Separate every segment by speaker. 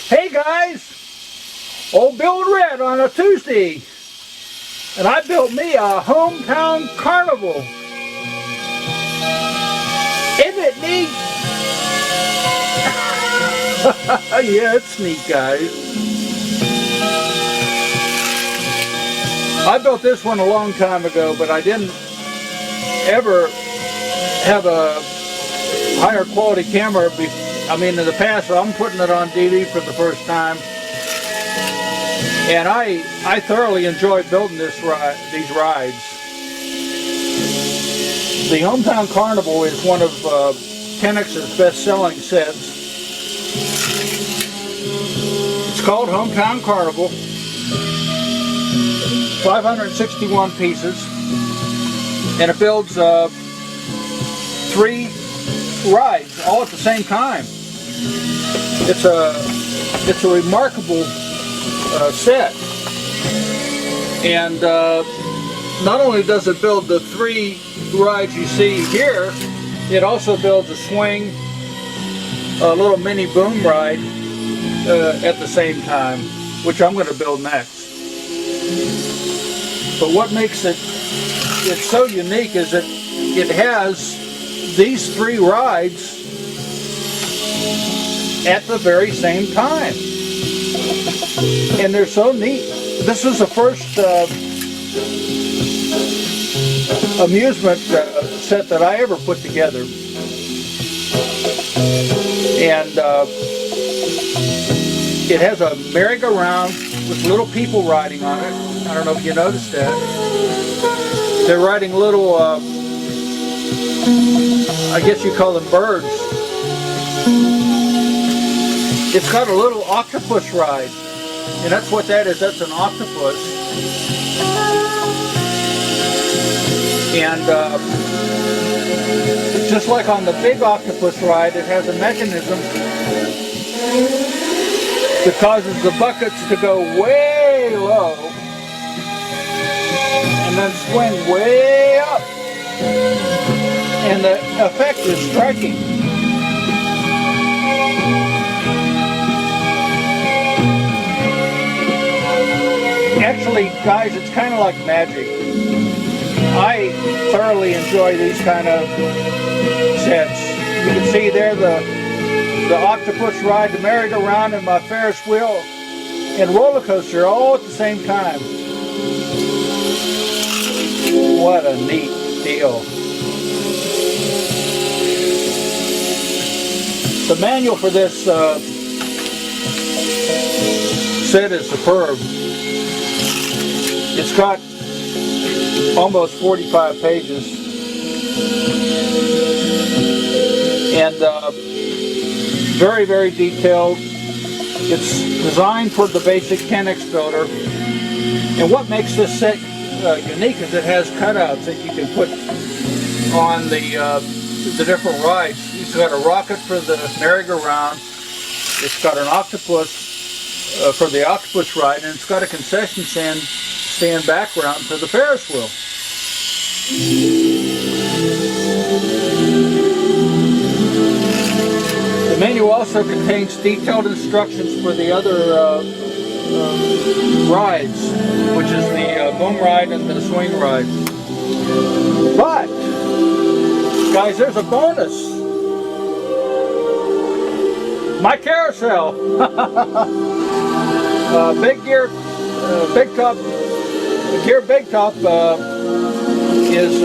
Speaker 1: Hey guys, old Bill and Red on a Tuesday, and I built me a hometown carnival. Isn't it neat? Yeah, it's neat, guys. I built this one a long time ago, but I didn't ever have a higher quality camera in the past, so I'm putting it on DV for the first time. And I thoroughly enjoyed building these rides. The Hometown Carnival is one of Tenex's best-selling sets. It's called Hometown Carnival. 561 pieces, and it builds 3 rides all at the same time. It's a remarkable set, and not only does it build the 3 rides you see here, it also builds a swing, a little mini boom ride at the same time, which I'm going to build next. But what makes it so unique is that it has these 3 rides at the very same time, and they're so neat. This is the first amusement set that I ever put together, and it has a merry-go-round with little people riding on it. I don't know if you noticed that. They're riding little, I guess you call them birds. It's got a little octopus ride, and that's what that is. That's an octopus. And just like on the big octopus ride, it has a mechanism that causes the buckets to go way low and then swing way up. And the effect is striking. Actually, guys, it's kind of like magic. I thoroughly enjoy these kind of sets. You can see there the octopus ride, the merry-go-round, and my Ferris wheel and roller coaster all at the same time. What a neat deal. The manual for this set is superb. It's got almost 45 pages, and very, very detailed. It's designed for the basic 10X builder, and what makes this set unique is it has cutouts that you can put on the different rides. It's got a rocket for the merry-go-round, it's got an octopus for the octopus ride, and it's got a concession stand background for the Ferris wheel. The manual also contains detailed instructions for the other rides, which is the boom ride and the swing ride. But, guys, there's a bonus. My carousel. Big Gear, Big Top, Gear Big Top is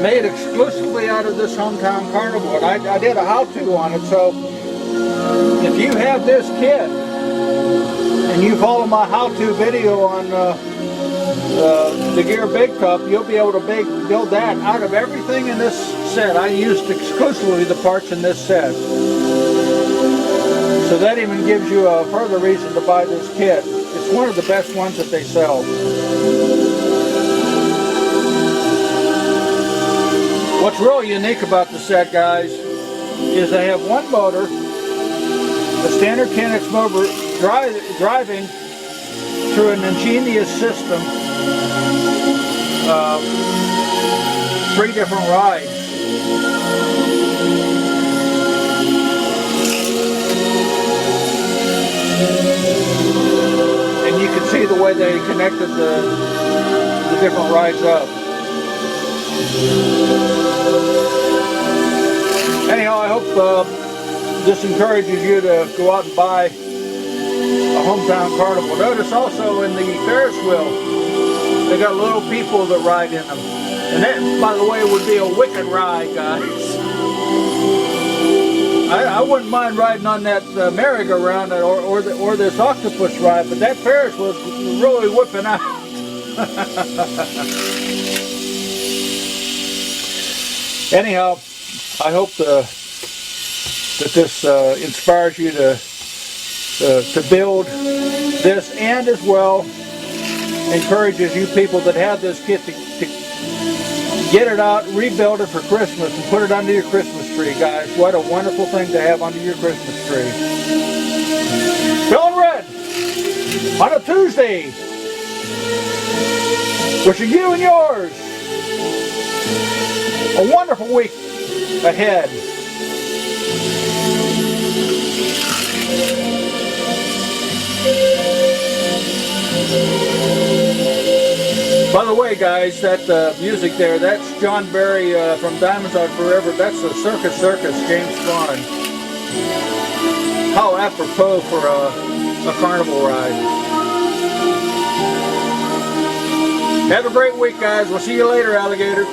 Speaker 1: made exclusively out of this hometown Carnival, and I did a how-to on it. So if you have this kit and you follow my how-to video on the Gear Big Top, you'll be able to build that out of everything in this set. I used exclusively the parts in this set. So that even gives you a further reason to buy this kit. It's one of the best ones that they sell. What's really unique about the set, guys, is they have one motor, a standard 10X motor, driving through an ingenious system, 3 different rides. And you can see the way they connected the different rides up. Anyhow, I hope this encourages you to go out and buy a hometown Carnival. Notice also in the Ferris wheel, they got little people that ride in them. And that, by the way, would be a wicked ride, guys. I wouldn't mind riding on that merry-go-round or this octopus ride, but that Ferris was really whipping out. Anyhow, I hope that this inspires you to build this, and as well encourages you people that have this kit to get it out, rebuild it for Christmas, and put it under your Christmas tree, guys. What a wonderful thing to have under your Christmas tree. Feeling red on a Tuesday. Wishing you and yours a wonderful week ahead. By the way, guys, that music there, that's John Barry from Diamonds Are Forever. That's the Circus James Bond. How apropos for a carnival ride. Have a great week, guys. We'll see you later, alligator.